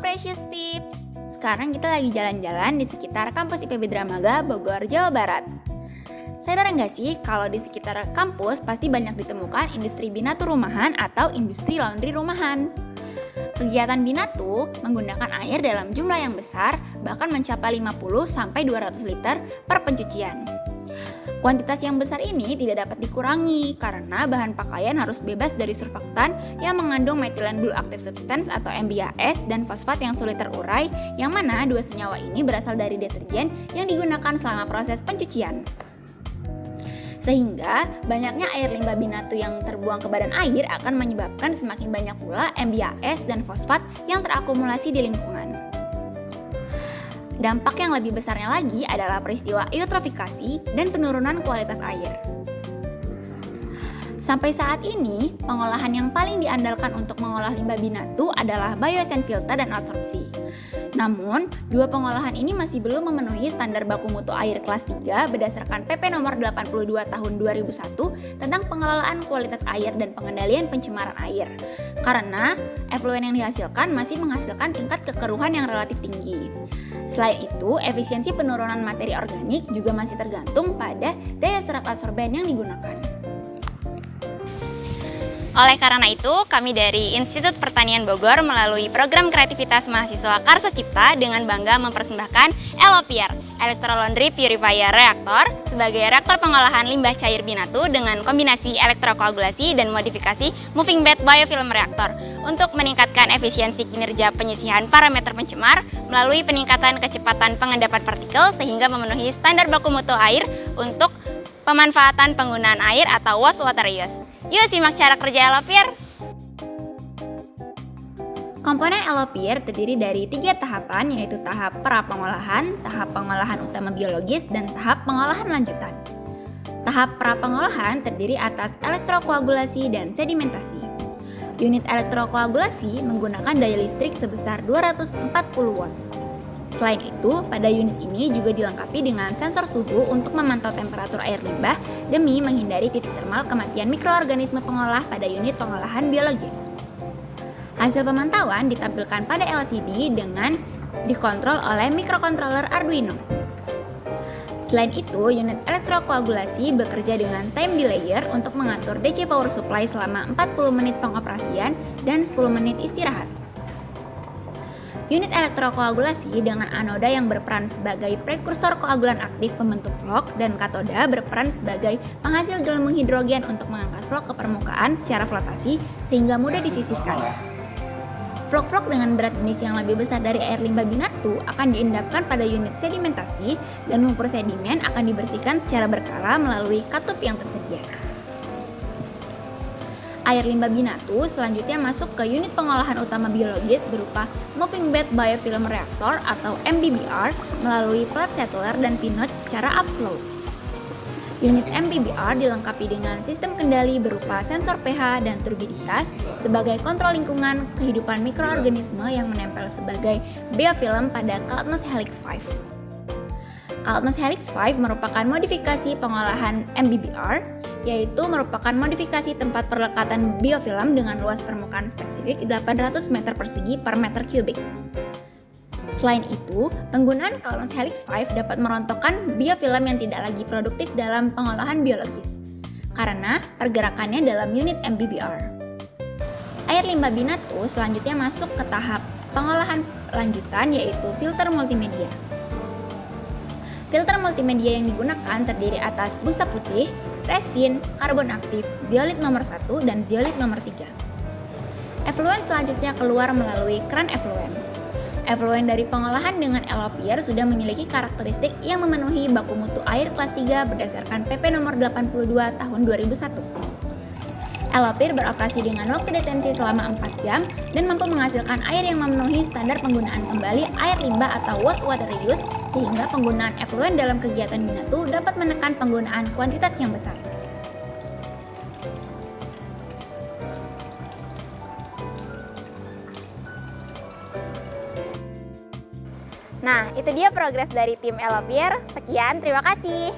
Precious Peeps! Sekarang kita lagi jalan-jalan di sekitar kampus IPB Dramaga, Bogor, Jawa Barat. Sadar nggak sih kalau di sekitar kampus pasti banyak ditemukan industri binatu rumahan atau industri laundry rumahan. Kegiatan binatu menggunakan air dalam jumlah yang besar, bahkan mencapai 50-200 liter per pencucian. Kuantitas yang besar ini tidak dapat dikurangi karena bahan pakaian harus bebas dari surfaktan yang mengandung methylene blue active substance atau MBAS dan fosfat yang sulit terurai, yang mana dua senyawa ini berasal dari deterjen yang digunakan selama proses pencucian. Sehingga banyaknya air limbah binatu yang terbuang ke badan air akan menyebabkan semakin banyak pula MBAS dan fosfat yang terakumulasi di lingkungan. Dampak yang lebih besarnya lagi adalah peristiwa eutrofikasi dan penurunan kualitas air. Sampai saat ini, pengolahan yang paling diandalkan untuk mengolah limbah binatu adalah bioessence filter dan adsorpsi. Namun, dua pengolahan ini masih belum memenuhi standar baku mutu air kelas 3 berdasarkan PP nomor 82 tahun 2001 tentang pengelolaan kualitas air dan pengendalian pencemaran air. Karena efluen yang dihasilkan masih menghasilkan tingkat kekeruhan yang relatif tinggi. Selain itu, efisiensi penurunan materi organik juga masih tergantung pada daya serap adsorben yang digunakan. Oleh karena itu, kami dari Institut Pertanian Bogor melalui program kreativitas mahasiswa Karsa Cipta dengan bangga mempersembahkan Elopier, Electro-Laundry Purifier Reactor, sebagai reaktor pengolahan limbah cair binatu dengan kombinasi elektrokoagulasi dan modifikasi moving bed biofilm reactor untuk meningkatkan efisiensi kinerja penyisihan parameter pencemar melalui peningkatan kecepatan pengendapan partikel sehingga memenuhi standar baku mutu air untuk pemanfaatan penggunaan air atau wastewater use. Yuk simak cara kerja Elopier. Komponen Elopier terdiri dari 3 tahapan, yaitu tahap pra-pengolahan, tahap pengolahan utama biologis, dan tahap pengolahan lanjutan. Tahap pra-pengolahan terdiri atas elektrokoagulasi dan sedimentasi. Unit elektrokoagulasi menggunakan daya listrik sebesar 240 watt. Selain itu, pada unit ini juga dilengkapi dengan sensor suhu untuk memantau temperatur air limbah demi menghindari titik termal kematian mikroorganisme pengolah pada unit pengolahan biologis. Hasil pemantauan ditampilkan pada LCD dengan dikontrol oleh mikrokontroler Arduino. Selain itu, unit elektrokoagulasi bekerja dengan time delayer untuk mengatur DC power supply selama 40 menit pengoperasian dan 10 menit istirahat. Unit elektrokoagulasi dengan anoda yang berperan sebagai prekursor koagulan aktif pembentuk vlog dan katoda berperan sebagai penghasil gelembung hidrogen untuk mengangkat vlog ke permukaan secara flotasi sehingga mudah disisihkan. Vlog-vlog dengan berat jenis yang lebih besar dari air limbah binatu akan diendapkan pada unit sedimentasi dan lumpur sedimen akan dibersihkan secara berkala melalui katup yang tersedia. Air limbah binatu selanjutnya masuk ke unit pengolahan utama biologis berupa Moving Bed Biofilm Reactor atau MBBR melalui plate settler dan V-notch secara upflow. Unit MBBR dilengkapi dengan sistem kendali berupa sensor pH dan turbiditas sebagai kontrol lingkungan kehidupan mikroorganisme yang menempel sebagai biofilm pada Kaltneus Helix 5. Kaltneus Helix 5 merupakan modifikasi pengolahan MBBR, yaitu merupakan modifikasi tempat perlekatan biofilm dengan luas permukaan spesifik 800 meter persegi per meter kubik. Selain itu, penggunaan Kaltneus Helix 5 dapat merontokkan biofilm yang tidak lagi produktif dalam pengolahan biologis, karena pergerakannya dalam unit MBBR. Air limbah binatu selanjutnya masuk ke tahap pengolahan lanjutan, yaitu filter multimedia. Filter multimedia yang digunakan terdiri atas busa putih, resin, karbon aktif, zeolit nomor 1, dan zeolit nomor 3. Efluen selanjutnya keluar melalui keran efluen. Efluen dari pengolahan dengan Elopier sudah memiliki karakteristik yang memenuhi baku mutu air kelas 3 berdasarkan PP nomor 82 tahun 2001. Elopier beroperasi dengan waktu detensi selama 4 jam dan mampu menghasilkan air yang memenuhi standar penggunaan kembali air limbah atau wastewater reuse, sehingga penggunaan efluen dalam kegiatan binatu dapat menekan penggunaan kuantitas yang besar. Nah, itu dia progres dari tim Elopier. Sekian, terima kasih.